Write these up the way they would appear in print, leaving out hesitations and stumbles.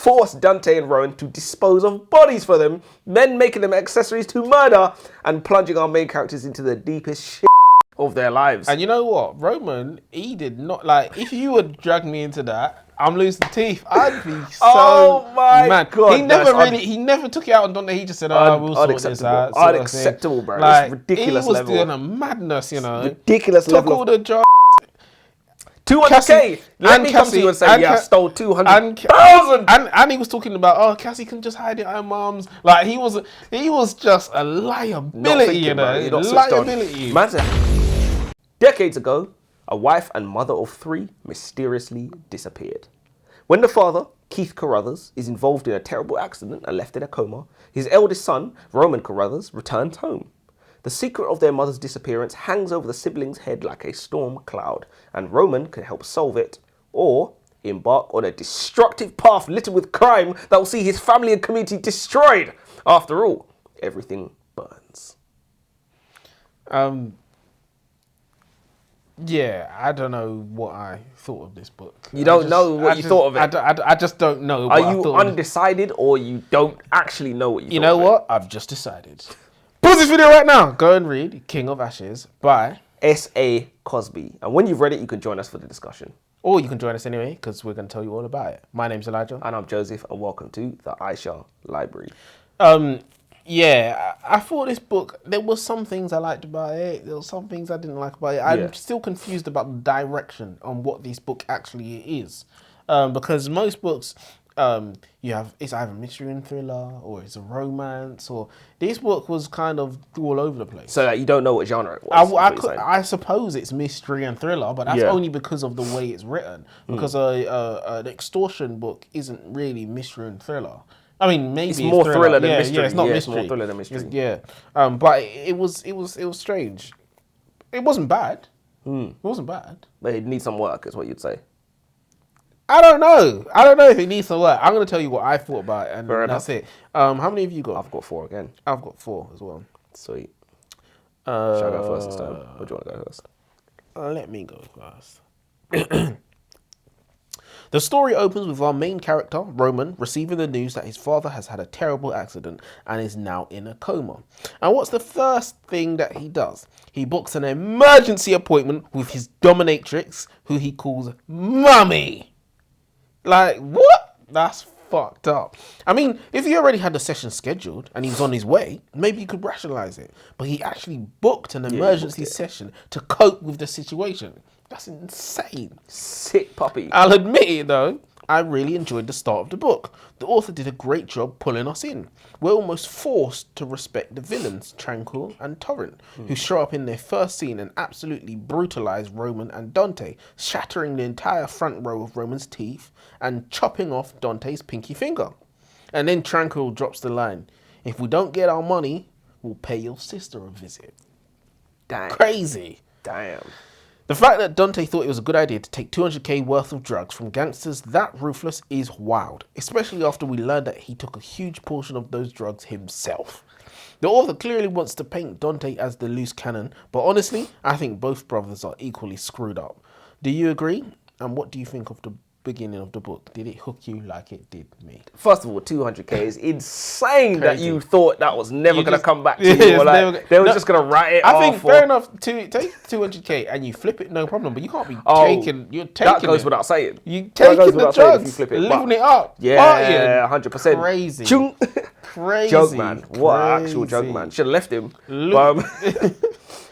force Dante and Rowan to dispose of bodies for them, then making them accessories to murder and plunging our main characters into the deepest shit of their lives. And you know what? Roman, he did not, like, if you would drag me into that, I'm losing teeth. I'd be so Oh my mad. God, He never took it out on Dante. He just said, we'll sort this out. Unacceptable, bro. Like, it's ridiculous he was level. doing a madness, you know. Ridiculous Took level. all the drugs. 200k. Let me come to you and say, I stole 200,000. And he was talking about, Cassie can just hide it at her mom's. Like, he was just a liability, you know. Liability. Man said, decades ago, a wife and mother of 3 mysteriously disappeared. When the father, Keith Carruthers, is involved in a terrible accident and left in a coma, his eldest son, Roman Carruthers, returns home. The secret of their mother's disappearance hangs over the siblings' head like a storm cloud, and Roman can help solve it, or embark on a destructive path littered with crime that will see his family and community destroyed. After all, everything burns. Yeah, I don't know what I thought of this book. You don't know what you thought of it? I just don't know. Are you undecided, or you don't actually know what you thought of it? You know what? I've just decided. Pause this video right now. Go and read King of Ashes by S.A. Cosby. And when you've read it, you can join us for the discussion. Or you can join us anyway, because we're going to tell you all about it. My name's Elijah. And I'm Joseph, and welcome to the Aisha Library. Yeah, I thought this book, there were some things I liked about it. There were some things I didn't like about it. I'm still confused about the direction on what this book actually is. Because most books, it's either mystery and thriller, or it's a romance, or this book was kind of all over the place. So you don't know what genre it was? I suppose it's mystery and thriller, but that's only because of the way it's written. Because an extortion book isn't really mystery and thriller. I mean, maybe it's more thriller than mystery. Yeah, it's not mystery. It's more thriller than mystery. But it was strange. It wasn't bad. It wasn't bad. But it needs some work, is what you'd say. I don't know if it needs some work. I'm going to tell you what I thought about it, and that's it. How many have you got? I've got 4 again. I've got 4 as well. Sweet. Shall I go first this time? Or do you want to go first? Let me go first. The story opens with our main character, Roman, receiving the news that his father has had a terrible accident and is now in a coma. And what's the first thing that he does? He books an emergency appointment with his dominatrix, who he calls Mummy. Like, what? That's fucked up. I mean, if he already had the session scheduled and he was on his way, maybe you could rationalize it. But he actually booked an emergency session to cope with the situation. That's insane. Sick puppy. I'll admit it though, I really enjoyed the start of the book. The author did a great job pulling us in. We're almost forced to respect the villains, Tranquil and Torrent, who show up in their first scene and absolutely brutalize Roman and Dante, shattering the entire front row of Roman's teeth and chopping off Dante's pinky finger. And then Tranquil drops the line, "If we don't get our money, we'll pay your sister a visit." Damn. Crazy. Damn. The fact that Dante thought it was a good idea to take 200k worth of drugs from gangsters that ruthless is wild, especially after we learned that he took a huge portion of those drugs himself. The author clearly wants to paint Dante as the loose cannon, but honestly, I think both brothers are equally screwed up. Do you agree? And what do you think of the beginning of the book? Did it hook you like it did me? First of all, 200k is insane. That you thought that was never going to come back to Yeah, you. Or like, they were just going to write it off. I think fair enough to take 200k and you flip it, no problem. But you can't be taking. You're taking that goes without saying. You taking the drugs, living it up, yeah, 100%. Crazy, crazy. Joke man, what an actual joke man. Should have left him.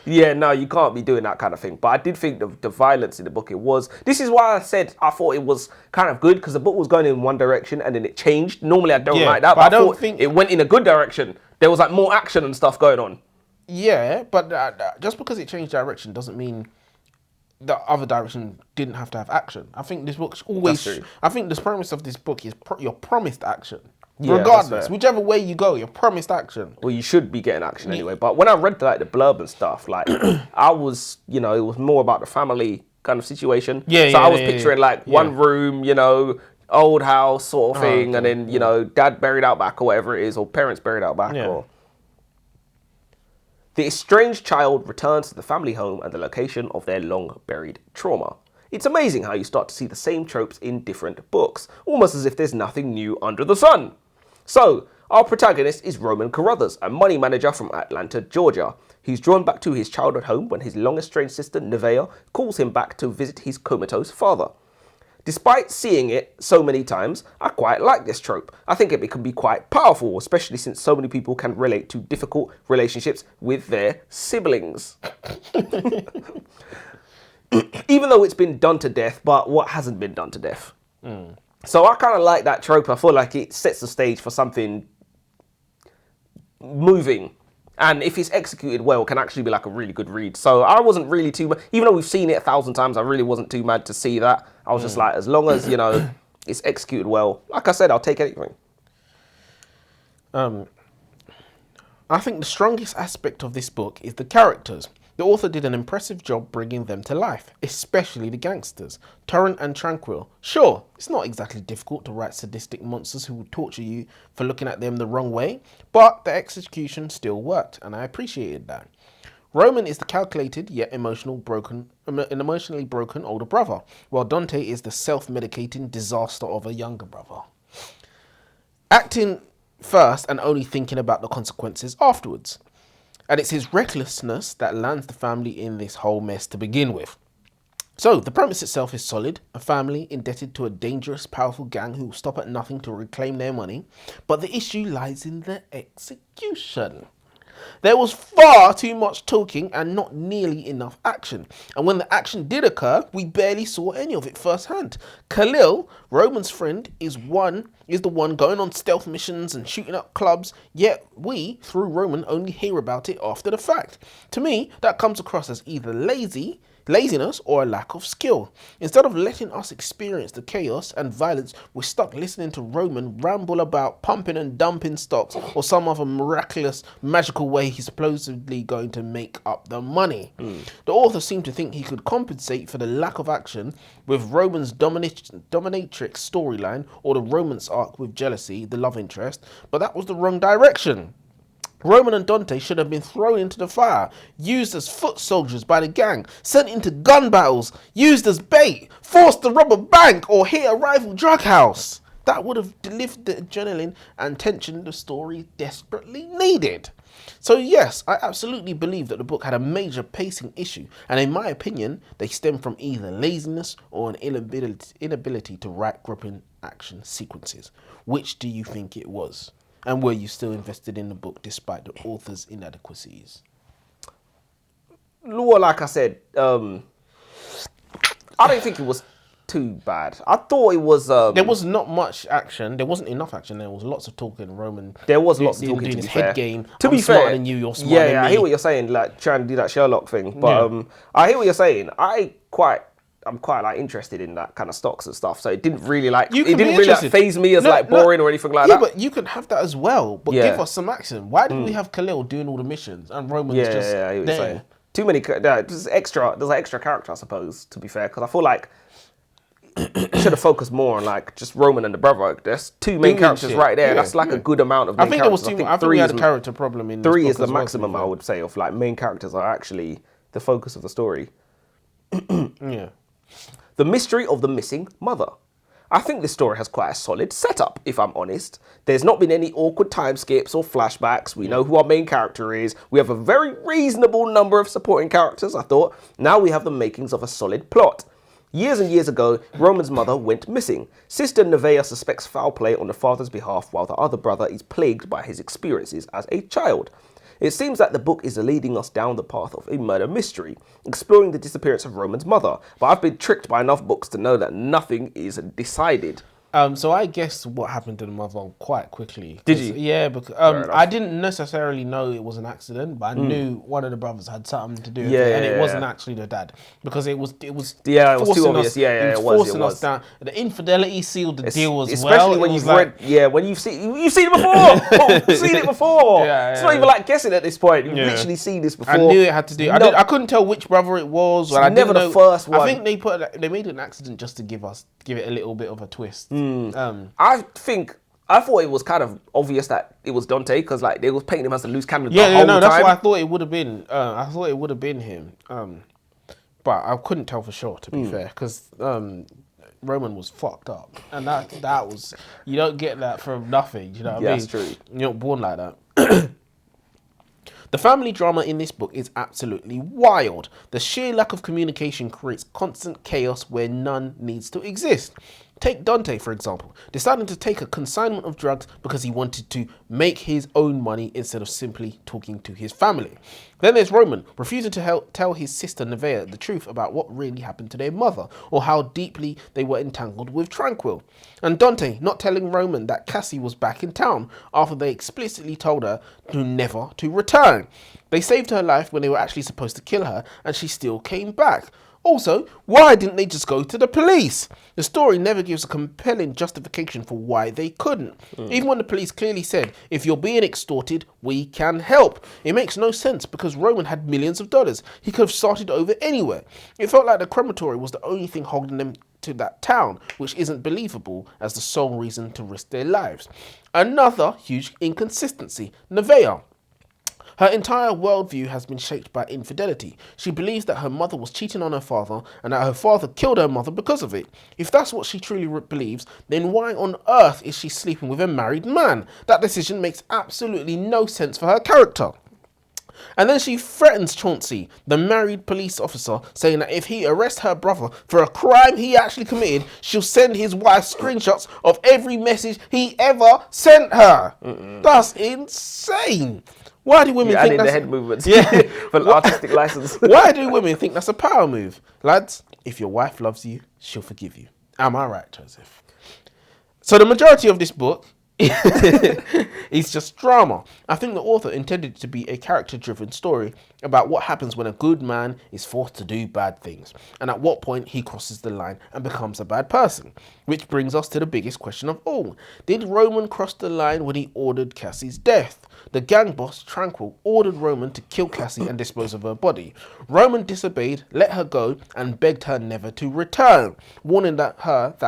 Yeah, no, you can't be doing that kind of thing. But I did think the violence in the book, this is why I said I thought it was kind of good, because the book was going in one direction and then it changed. Normally I don't like that, but I don't think it went in a good direction. There was like more action and stuff going on. Yeah, but just because it changed direction doesn't mean the other direction didn't have to have action. I think this book's always, I think the premise of this book is you're promised action. Yeah, regardless, whichever way you go, you're promised action. Well, you should be getting action anyway. But when I read like the blurb and stuff, like I was, it was more about the family kind of situation. Yeah. So I was picturing like one room, old house sort of thing, and then dad buried out back or whatever it is, or parents buried out back. Or the estranged child returns to the family home and the location of their long buried trauma. It's amazing how you start to see the same tropes in different books, almost as if there's nothing new under the sun. So, our protagonist is Roman Carruthers, a money manager from Atlanta, Georgia. He's drawn back to his childhood home when his long-estranged sister, Nevaeh, calls him back to visit his comatose father. Despite seeing it so many times, I quite like this trope. I think it can be quite powerful, especially since so many people can relate to difficult relationships with their siblings. Even though it's been done to death, but what hasn't been done to death? So I kind of like that trope. I feel like it sets the stage for something moving. And if it's executed well, it can actually be like a really good read. So I wasn't really too mad. Even though we've seen it 1,000 times, I really wasn't too mad to see that. I was just like, as long as, it's executed well, like I said, I'll take anything. I think the strongest aspect of this book is the characters. The author did an impressive job bringing them to life, especially the gangsters, Torrent and Tranquil. Sure, it's not exactly difficult to write sadistic monsters who will torture you for looking at them the wrong way, but the execution still worked, and I appreciated that. Roman is the calculated yet emotionally broken older brother, while Dante is the self-medicating disaster of a younger brother. Acting first and only thinking about the consequences afterwards. And it's his recklessness that lands the family in this whole mess to begin with. So, the premise itself is solid. A family indebted to a dangerous, powerful gang who will stop at nothing to reclaim their money. But the issue lies in the execution. There was far too much talking and not nearly enough action. And when the action did occur, we barely saw any of it firsthand. Khalil, Roman's friend, is the one going on stealth missions and shooting up clubs, yet we, through Roman, only hear about it after the fact. To me, that comes across as either laziness or a lack of skill. Instead of letting us experience the chaos and violence, we're stuck listening to Roman ramble about pumping and dumping stocks or some other miraculous, magical way he's supposedly going to make up the money. The author seemed to think he could compensate for the lack of action with Roman's dominatrix storyline or the romance arc with jealousy, the love interest, but that was the wrong direction. Roman and Dante should have been thrown into the fire, used as foot soldiers by the gang, sent into gun battles, used as bait, forced to rob a bank or hit a rival drug house. That would have delivered the adrenaline and tension the story desperately needed. So yes, I absolutely believe that the book had a major pacing issue, and in my opinion, they stem from either laziness or an inability to write gripping action sequences. Which do you think it was? And were you still invested in the book despite the author's inadequacies? Well, like I said, I don't think it was too bad. I thought it was... there was not much action. There wasn't enough action. There was lots of talking. Roman. There was lots of talking, doing to his be fair. head game. To be smarter fair, than you, you're smarter than me. I hear what you're saying, like trying to do that Sherlock thing. But I hear what you're saying. I'm quite like interested in that kind of stocks and stuff. So it didn't really like phase me as boring or anything like that. Yeah, but you can have that as well. But give us some action. Why didn't we have Khalil doing all the missions and Roman's just I hear what there? you're saying. Too many. There's an extra character, I suppose. To be fair, because I feel like should have focused more on like just Roman and the brother. There's two main characters right there. That's like a good amount of main characters. I think we had a character problem in this three book is the as well, maximum, I would say, of like main characters are actually the focus of the story. Yeah. The mystery of the missing mother. I think this story has quite a solid setup, if I'm honest. There's not been any awkward time skips or flashbacks. We know who our main character is. We have a very reasonable number of supporting characters, I thought. Now we have the makings of a solid plot. Years and years ago, Roman's mother went missing. Sister Nevaeh suspects foul play on the father's behalf while the other brother is plagued by his experiences as a child. It seems that the book is leading us down the path of a murder mystery, exploring the disappearance of Roman's mother, but I've been tricked by enough books to know that nothing is decided. So I guessed what happened to the mother quite quickly. Did you? Yeah, because I didn't necessarily know it was an accident, but I knew one of the brothers had something to do with it, and it wasn't actually the dad because it was it was too obvious. It was forcing us down. The infidelity sealed the deal as especially well. When you've seen it before. You've seen it before. It's not even like guessing at this point. You've literally seen this before. I knew it had to do. I couldn't tell which brother it was. It's never the first one. I think they made an accident just to give it a little bit of a twist. I thought it was kind of obvious that it was Dante because like they was painting him as a loose cannon the whole time. That's what I thought it would have been. I thought it would have been him. but I couldn't tell for sure, to be fair, because Roman was fucked up, and that was, you don't get that from nothing. You know what I mean? That's true. You're not born like that. The family drama in this book is absolutely wild. The sheer lack of communication creates constant chaos where none needs to exist. Take Dante, for example, deciding to take a consignment of drugs because he wanted to make his own money instead of simply talking to his family. Then there's Roman, refusing to tell his sister Nevaeh the truth about what really happened to their mother, or how deeply they were entangled with Tranquil. And Dante not telling Roman that Cassie was back in town after they explicitly told her to never to return. They saved her life when they were actually supposed to kill her, and she still came back. Also, why didn't they just go to the police? The story never gives a compelling justification for why they couldn't. Even when the police clearly said, if you're being extorted, we can help. It makes no sense because Roman had millions of dollars. He could have started over anywhere. It felt like the crematory was the only thing holding them to that town, which isn't believable as the sole reason to risk their lives. Another huge inconsistency, Nevaeh. Her entire worldview has been shaped by infidelity. She believes that her mother was cheating on her father and that her father killed her mother because of it. If that's what she truly believes, then why on earth is she sleeping with a married man? That decision makes absolutely no sense for her character. And then she threatens Chauncey, the married police officer, saying that if he arrests her brother for a crime he actually committed, she'll send his wife screenshots of every message he ever sent her. That's insane. Why do women think that's... the head movements for artistic license. Why do women think that's a power move? Lads, if your wife loves you, she'll forgive you. Am I right, Joseph? So the majority of this book is just drama. I think the author intended it to be a character-driven story about what happens when a good man is forced to do bad things, and at what point he crosses the line and becomes a bad person. Which brings us to the biggest question of all. Did Roman cross the line when he ordered Cassie's death? The gang boss, Tranquil, ordered Roman to kill Cassie and dispose of her body. Roman disobeyed, let her go, and begged her never to return, warning that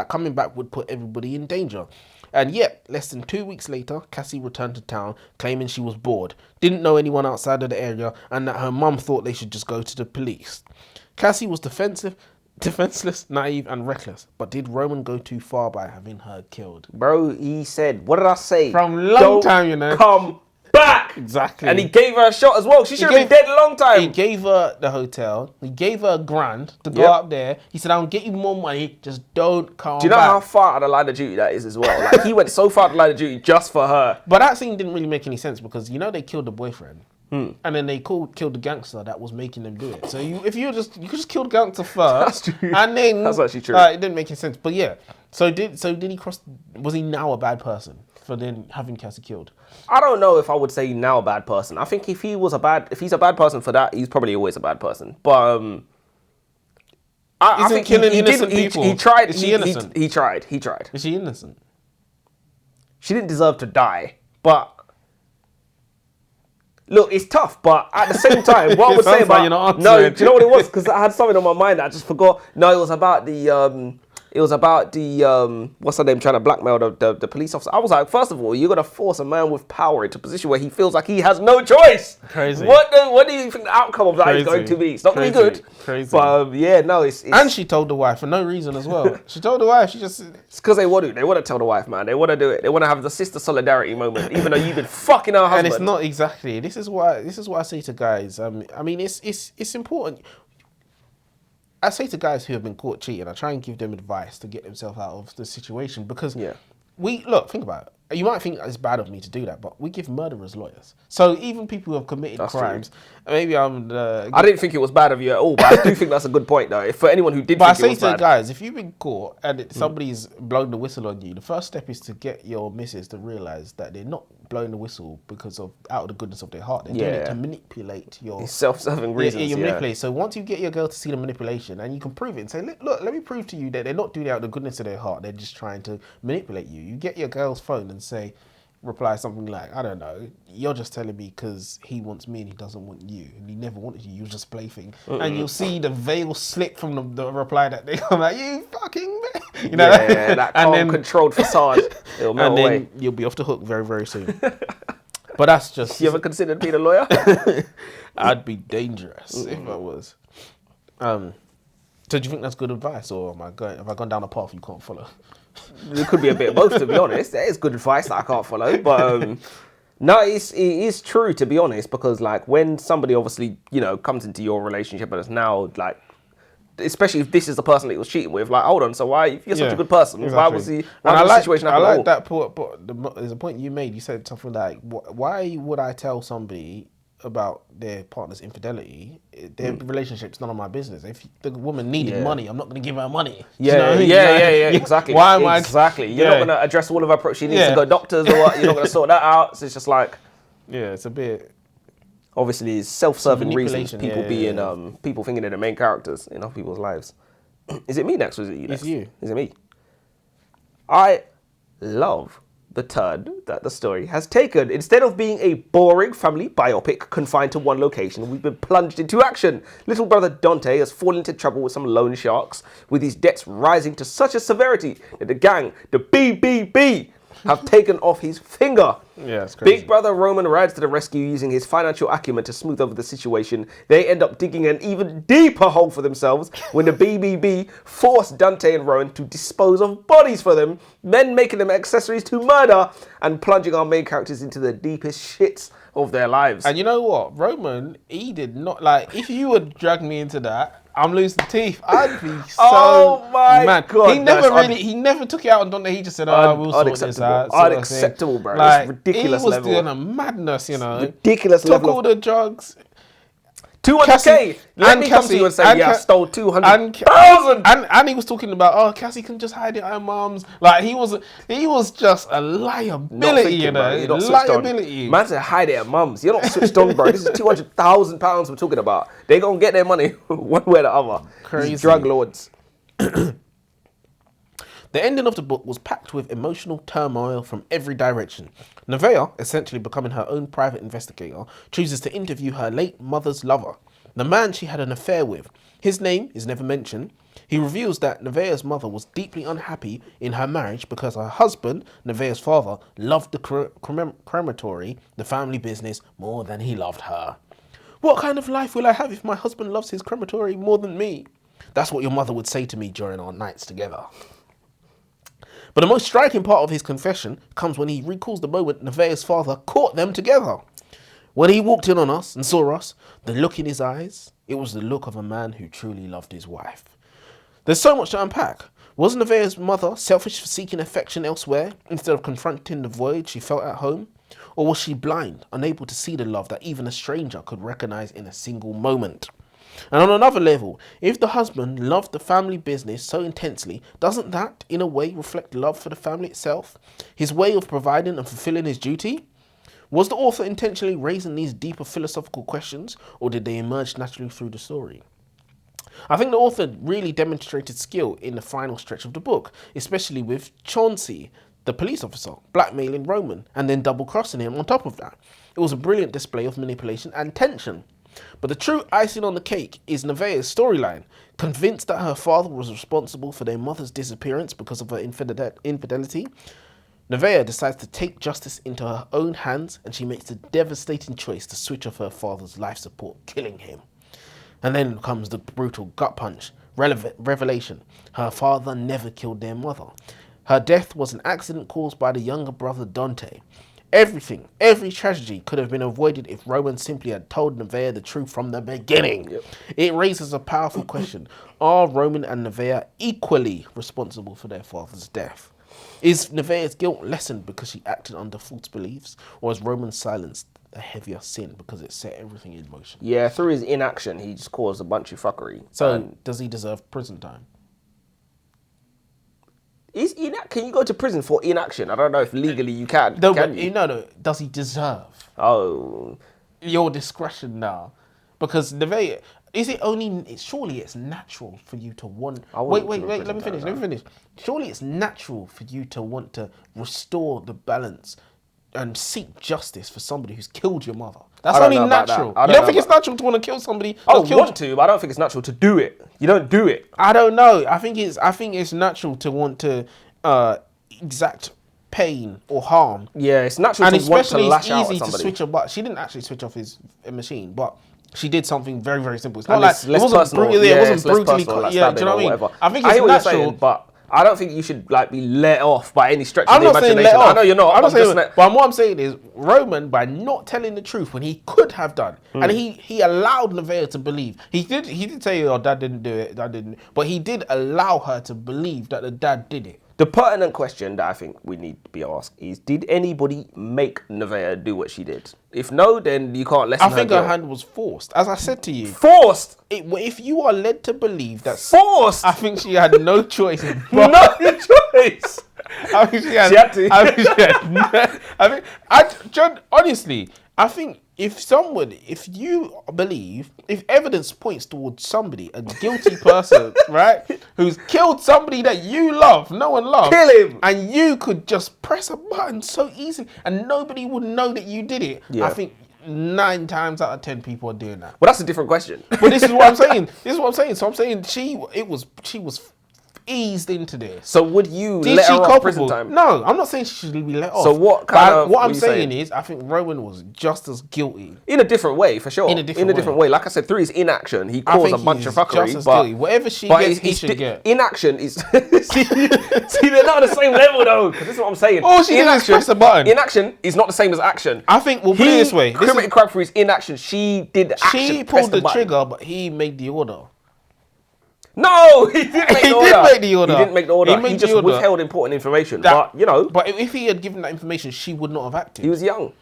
coming back would put everybody in danger. And yet, less than 2 weeks later, Cassie returned to town, claiming she was bored, didn't know anyone outside of the area, and that her mum thought they should just go to the police. Cassie was defenseless, naive, and reckless. But did Roman go too far by having her killed? Bro, he said, what did I say? From long time, you know. Come back! Exactly. And he gave her a shot as well. She should have been dead a long time. He gave her the hotel. He gave her $1,000 to go up there. He said, I'll get you more money. Just don't come back. Do you know how far out of line of duty that is as well? Like, he went so far out of line of duty just for her. But that scene didn't really make any sense because, you know, they killed the boyfriend. And then they killed the gangster that was making them do it. So you could just kill the gangster first. That's true. And then that's actually true. It didn't make any sense. But yeah. So did he cross? Was he now a bad person for then having Cassie killed? I don't know if I would say now a bad person. I think if he's a bad person for that, he's probably always a bad person. But I think killing innocent people. He tried. Is she innocent? He tried. Is she innocent? She didn't deserve to die. But look, it's tough. But at the same time, what I would say about no, do you know what it was? Because I had something on my mind that I just forgot. No, it was about the what's her name, trying to blackmail the police officer. I was like, first of all, you're gonna force a man with power into a position where he feels like he has no choice. Crazy. What do you think the outcome of that is going to be? It's not gonna be good. Crazy. But it's and she told the wife for no reason as well. She told the wife. It's because they want to tell the wife, man. They want to do it. They want to have the sister solidarity moment, even though you've been fucking her husband. And it's not exactly. This is why I say to guys. I mean, it's important. I say to guys who have been caught cheating, I try and give them advice to get themselves out of the situation because think about it. You might think it's bad of me to do that, but we give murderers lawyers. So even people who have committed crimes, maybe I didn't think it was bad of you at all, but I do think that's a good point, though. For anyone who did, but think I say to guys, if you've been caught and somebody's blown the whistle on you, the first step is to get your missus to realise that they're not blowing the whistle because of out of the goodness of their heart. They're doing it to manipulate your self-serving reasons. You manipulate. So once you get your girl to see the manipulation and you can prove it and say, look, let me prove to you that they're not doing it out of the goodness of their heart. They're just trying to manipulate you. You get your girl's phone and reply something like, I don't know, you're just telling me because he wants me and he doesn't want you and he never wanted you, you're just plaything. And you'll see the veil slip from the reply that they come like, you fucking man. You know? Yeah, that calm, controlled facade. It'll melt away. And then you'll be off the hook very, very soon. But that's just... You ever considered being a lawyer? I'd be dangerous if I was. So do you think that's good advice, or have I gone down a path you can't follow? It could be a bit of both, to be honest. That is good advice that I can't follow, but no, it is true, to be honest, because like when somebody obviously comes into your relationship and it's now like, especially if this is the person that he was cheating with, like, hold on, so why, if you're such a good person, why was the situation happen? I like that point, but there's a point you made. You said something like, why would I tell somebody about their partner's infidelity? Their relationship's none of my business. If the woman needed money, I'm not going to give her money. Yeah, you know what I mean? yeah, exactly. Why am I? Exactly. You're not going to address all of her problems. She needs to go doctors or what. You're not going to sort that out. So it's just like, yeah, it's a bit. Obviously, it's self-serving reasons. People people thinking they're the main characters in other people's lives. Is it me next, or is it you next? It's you. Is it me? I love the turn that the story has taken. Instead of being a boring family biopic confined to one location, we've been plunged into action. Little brother Dante has fallen into trouble with some loan sharks, with his debts rising to such a severity that the gang, the BBB, have taken off his finger. Yeah, it's crazy. Big brother Roman rides to the rescue using his financial acumen to smooth over the situation. They end up digging an even deeper hole for themselves when the BBB force Dante and Rowan to dispose of bodies for them, then making them accessories to murder and plunging our main characters into the deepest shits of their lives. And you know what? Roman, he did not, like, if you would drag me into that, I'm losing teeth. I'd be so mad. God, he never took it out on Dante. He just said, we'll sort this out. Unacceptable, bro. Like, it's ridiculous he was level. doing a madness, Ridiculous took level. Took all the drugs. 200k. Let me come to you and say, I stole 200,000. And he was talking about, Cassie can just hide it at her mum's. Like, he was just a liability, liability. Man said hide it at mum's. You're not switched on, bro. This is £200,000 we're talking about. They gonna get their money one way or the other. Crazy. These drug lords. The ending of the book was packed with emotional turmoil from every direction. Nevaeh, essentially becoming her own private investigator, chooses to interview her late mother's lover, the man she had an affair with. His name is never mentioned. He reveals that Nevaeh's mother was deeply unhappy in her marriage because her husband, Nevaeh's father, loved the crematory, the family business, more than he loved her. What kind of life will I have if my husband loves his crematory more than me? That's what your mother would say to me during our nights together. But the most striking part of his confession comes when he recalls the moment Nevaeh's father caught them together. When he walked in on us and saw us, the look in his eyes, it was the look of a man who truly loved his wife. There's so much to unpack. Was Nevaeh's mother selfish for seeking affection elsewhere instead of confronting the void she felt at home? Or was she blind, unable to see the love that even a stranger could recognize in a single moment? And on another level, if the husband loved the family business so intensely, doesn't that, in a way, reflect love for the family itself? His way of providing and fulfilling his duty? Was the author intentionally raising these deeper philosophical questions, or did they emerge naturally through the story? I think the author really demonstrated skill in the final stretch of the book, especially with Chauncey, the police officer, blackmailing Roman, and then double-crossing him on top of that. It was a brilliant display of manipulation and tension. But the true icing on the cake is Nevaeh's storyline. Convinced that her father was responsible for their mother's disappearance because of her infidelity, Nevaeh decides to take justice into her own hands, and she makes the devastating choice to switch off her father's life support, killing him. And then comes the brutal gut punch revelation. Her father never killed their mother. Her death was an accident caused by the younger brother Dante. Every tragedy could have been avoided if Rowan simply had told Nevaeh the truth from the beginning. Yep. It raises a powerful question. Are Roman and Nevaeh equally responsible for their father's death? Is Nevaeh's guilt lessened because she acted under false beliefs? Or is Roman's silence a heavier sin because it set everything in motion? Yeah, through his inaction, he just caused a bunch of fuckery. So, does he deserve prison time? Can you go to prison for inaction? I don't know if legally you can. No, can but you? No. Does he deserve? Oh, your discretion now, because Nevaeh, surely it's natural for you to want. Wait. Let me finish. Surely it's natural for you to want to restore the balance and seek justice for somebody who's killed your mother. That's only natural. You don't think it's natural to want to kill somebody? I want to, but I don't think it's natural to do it. You don't do it. I don't know. I think it's natural to want to exact pain or harm. Yeah, it's natural to want to lash out at somebody. To switch off. But she didn't actually switch off his machine, but she did something very, very simple. It's And not like it's less it wasn't personal. brutally. Yeah, It wasn't it's less brutally. personal, like Yeah, do you stabbing know or what I mean? whatever. I think I it's hear what you're natural. saying, but I don't think you should like be let off by any stretch I'm of the not saying imagination. let off. I know you're not. I'm not saying, just but what I'm saying is Roman, by not telling the truth when he could have done, and he allowed Nevaeh to believe. He did say, "Oh, dad didn't do it. Dad didn't," but he did allow her to believe that the dad did it. The pertinent question that I think we need to be asked is: did anybody make Nevaeh do what she did? If no, then you can't lessen I think her her guilt. hand was forced, as I said to you. Forced. If you are led to believe that, Forced. I think she had no choice. No choice. I think she had. She had to. I think she had. John, honestly, I think if you believe, if evidence points towards somebody, a guilty person, right, who's killed somebody that you love, no one loves, Kill him. and you could just press a button so easily, and nobody would know that you did it. Yeah. I think 9 times out of 10 people are doing that. Well, that's a different question. But this is what I'm saying. This is what I'm saying. So I'm saying she was eased into this. So would you Did let she her off culpable? prison time? No, I'm not saying she should be let off. So what But kind of- what what I'm you saying saying? is, I think Rowan was just as guilty. In a different way, for sure. In a different way. Like I said, through his inaction, he I caused think a bunch he's of fuckery. just as but guilty. Whatever she but gets, he he's should get. Inaction is. see, they're not on the same level though. Because this is what I'm saying. All she did was press the button. Inaction is not the same as action. I think we'll put it this way. He committed crime through his inaction. She did the action. She pressed pulled the button. trigger, but he made the order. No, he didn't make He the did order. make the order. He didn't make the order. He made He the just order. withheld important information. But, you know, But if he had given that information, she would not have acted. he was young.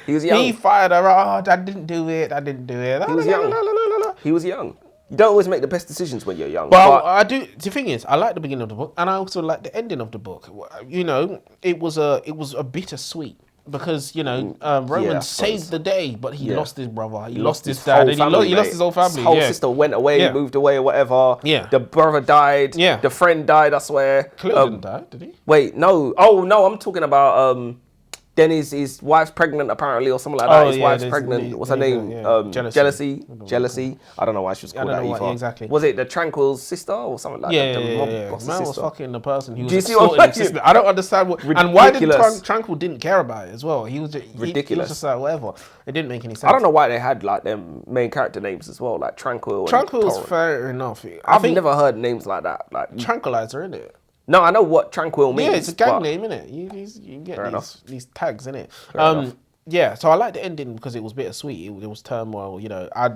He was young. He fired her. Oh, Dad didn't do it. I didn't do it. He was young. He was young. You don't always make the best decisions when you're young. But I do. The thing is, I like the beginning of the book, and I also like the ending of the book. You know, it was a bittersweet because you know Roman I saved suppose. the day, but he lost his brother, he lost his whole dad, and family, he lost mate. his whole family. His whole yeah. sister went away, Yeah. moved away, or whatever. Yeah. The brother died. Yeah. The friend died, I swear. Cleo didn't die, did he? Wait, no. Oh, no, I'm talking about then his wife's pregnant apparently or something like that. Oh, His yeah, wife's there's- pregnant. What's her there's- name? yeah. Jealousy. Jealousy. I don't know why she was called don't that know why, either. exactly. Was it the Tranquil's sister or something like Yeah, that? The mob boss's Man was sister? fucking the person. He was Do you see what I'm extorting his saying? sister. I don't understand what. And why did Ridiculous. Tranquil didn't care about it as well? He was just, He was Ridiculous. just like whatever. It didn't make any sense. I don't know why they had like them main character names as well, like Tranquil. Tranquil was Torrent. fair enough. I've never heard names like that. Like Tranquilizer, isn't it? no, I know what Tranquil means. Yeah, it's a gang but- name, isn't it? You get Fair enough. these tags, innit? enough. Yeah, so I like the ending because it was bittersweet. It was turmoil, you know. I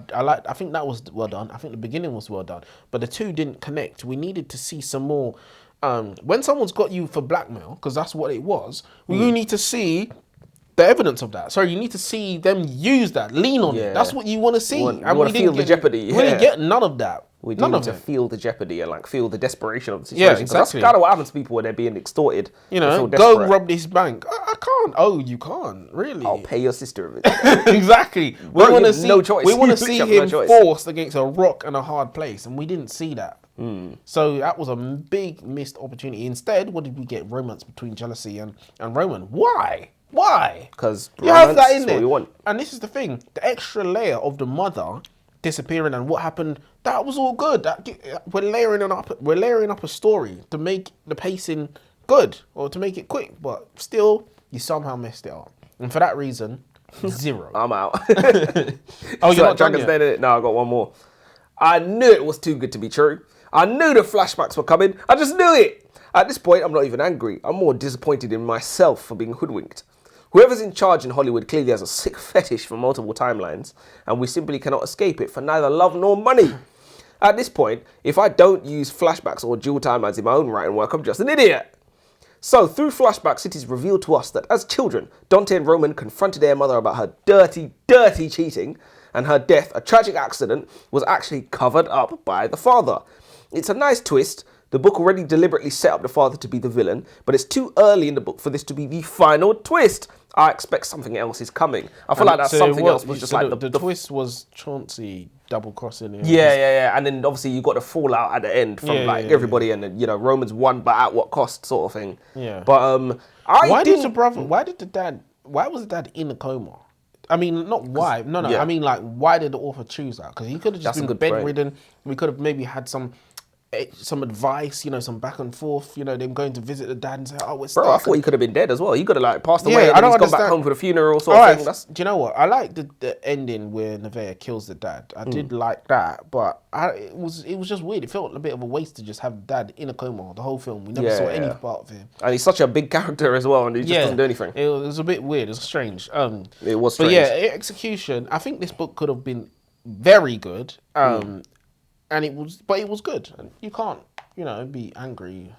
think that was well done. I think the beginning was well done, but the two didn't connect. We needed to see some more. When someone's got you for blackmail, because that's what it was, we need to see the evidence of that. So you need to see them use that, lean on Yeah. it. That's what you want to see. You wanna feel the jeopardy, We didn't yeah. get none of that. We do none need of to it. feel the jeopardy and like feel the desperation of the Yeah, situation. 'Cause exactly. That's kind of what happens to people when they're being extorted. You They know, feel go desperate. rob this bank. I can't. Oh, you can't. Really? I'll pay your sister of it. Exactly. We Bro, want you to have see. no choice. We want to You see literally have him no choice. forced against a rock and a hard place, and we didn't see that. So that was a big missed opportunity. Instead, what did we get? Romance between Jealousy and Roman. Why? Why? Because You have that is in what there. we want. And this is the thing: the extra layer of the mother disappearing and what happened. That was all good. We're layering up a story to make the pacing good or to make it quick, but still, you somehow messed it up. And for that reason, 0. I'm out. Oh, you're not done Dragon's yet? Den, innit? No, I got one more. I knew it was too good to be true. I knew the flashbacks were coming. I just knew it. At this point, I'm not even angry. I'm more disappointed in myself for being hoodwinked. Whoever's in charge in Hollywood clearly has a sick fetish for multiple timelines, and we simply cannot escape it for neither love nor money. At this point, if I don't use flashbacks or dual timelines in my own writing work, I'm just an idiot. So, through flashbacks, it is revealed to us that as children, Dante and Roman confronted their mother about her dirty, dirty cheating, and her death, a tragic accident, was actually covered up by the father. It's a nice twist. The book already deliberately set up the father to be the villain, but it's too early in the book for this to be the final twist. I expect something else is coming. I feel like that something else was just like the twist was Chauncey double crossing him. yeah. And then obviously you got the fallout at the end from everybody, and then, you know, Romans won, but at what cost, sort of thing. Yeah. But Why was the dad in a coma? I mean, not why. No. Yeah. I mean, like, why did the author choose that? Because he could have just That's a been good point. bedridden. We could have maybe had some some advice, some back and forth, them going to visit the dad and say, oh, we're Bro, I stuck. thought he could have been dead as well. He could have like passed Yeah, away and I then don't he's gone back understand. home for the funeral sort All of right, thing. That's... do you know what? I like the ending where Nevaeh kills the dad. I did like that, but it was just weird. It felt a bit of a waste to just have dad in a coma the whole film. We never saw any part of him. And he's such a big character as well, and he just doesn't do anything. It was a bit weird. It was strange. It was strange. But yeah, execution. I think this book could have been very good. And it was good. And you can't, be angry.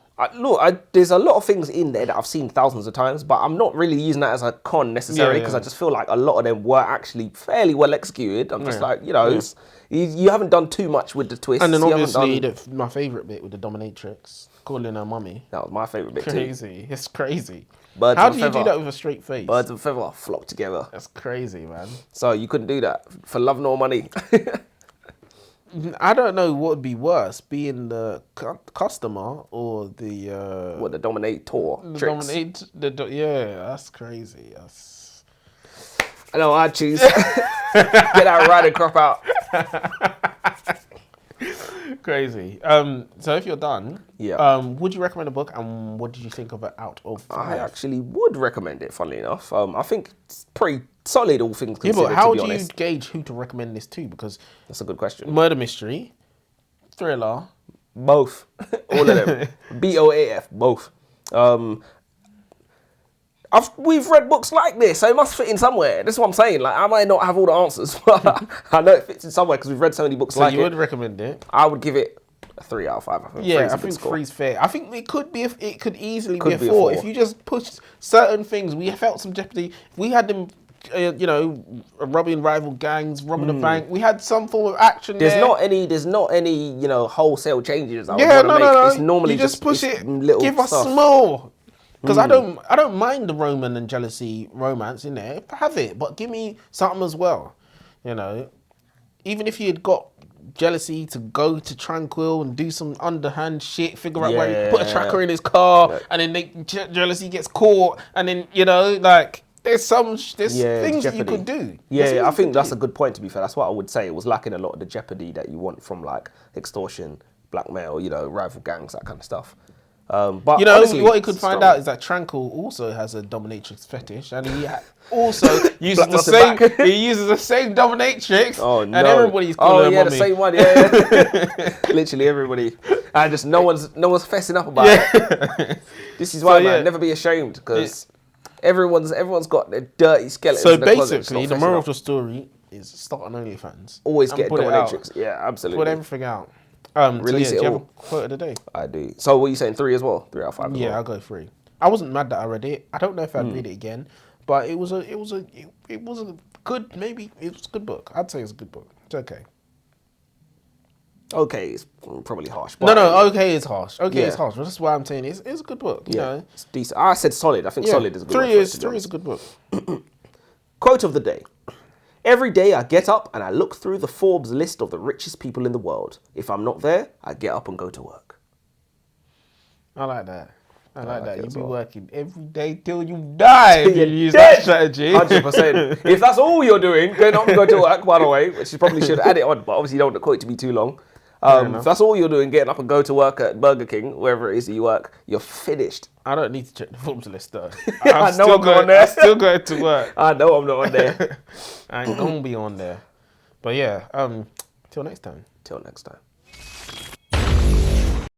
There's a lot of things in there that I've seen thousands of times, but I'm not really using that as a con necessarily because I just feel like a lot of them were actually fairly well executed. I'm just like, you haven't done too much with the twists. And then obviously my favourite bit with the dominatrix calling her mummy. That was my favourite bit Crazy. too. It's crazy. How do you do that with a straight face? Birds of a feather flock together. That's crazy, man. So you couldn't do that for love nor money. I don't know what would be worse, being the customer or the... the dominator tricks. That's crazy. I know, I'd choose. Get that riding crop out. Crazy. So if you're done, would you recommend a book, and what did you think of it out of 5? I actually would recommend it, funnily enough. I think it's pretty solid, all things considered, but how to be do you honest. gauge who to recommend this to? Because That's a good question. murder mystery, thriller, Both. All of them. BOAF, both. We've read books like this, so it must fit in somewhere. That's what I'm saying. Like, I might not have all the answers, but I know it fits in somewhere because we've read so many books like it. So you would recommend it? I would give it a 3 out of 5. I think I think 3's fair. I think it could easily be a 4. 4. If you just push certain things, we felt some jeopardy. We had them, robbing rival gangs, robbing a bank. We had some form of action. There's not any wholesale changes. It's normally you just push it. Little give us stuff. more. Because I don't mind the Roman and jealousy romance in there. Have it, but give me something as well. Even if you had got jealousy to go to Tranquil and do some underhand shit, figure out where put a tracker in his car, and then jealousy gets caught, and then there's things jeopardy that you could do. Yeah, I think that's a good point. To be fair, that's what I would say. It was lacking a lot of the jeopardy that you want from like extortion, blackmail, rival gangs, that kind of stuff. But honestly, what he could find out is that Tranquil also has a dominatrix fetish, and he also uses the same. He uses the same dominatrix. Oh no! And everybody's calling her the mummy. same one. Yeah. Literally everybody, and just no one's fessing up about it. This is why, man, never be ashamed, because everyone's got their dirty skeletons. So in the closet, basically, the moral of the story is start on OnlyFans. Always get a dominatrix. Yeah, absolutely. Put everything out. Release it do you all. have a quote of the day? I do. So what are you saying? 3 as well? 3 out of 5 as well? I'll go 3. I wasn't mad that I read it. I don't know if I'd read it again, but it was a good, maybe it was a good book. I'd say it's a good book. It's okay. Okay, it's probably harsh. But no, okay is harsh. Okay, it's harsh. That's why I'm saying it's a good book. You know, it's decent. I said solid. I think solid is a good book. 3 is a good book. Quote of the day. Every day I get up and I look through the Forbes list of the richest people in the world. If I'm not there, I get up and go to work. I like that. I like that. You'll be working every day till you die if you use that strategy. 100%. If that's all you're doing, get up and go to work, by the way, which you probably should add it on, but obviously you don't want the quote to be too long. If that's all you're doing, getting up and go to work at Burger King, wherever it is that you work, you're finished. I don't need to check the Forbes list though. I know I'm not on there. I'm still going to work. I know I'm not on there. I ain't gonna be on there. But yeah, till next time. Till next time.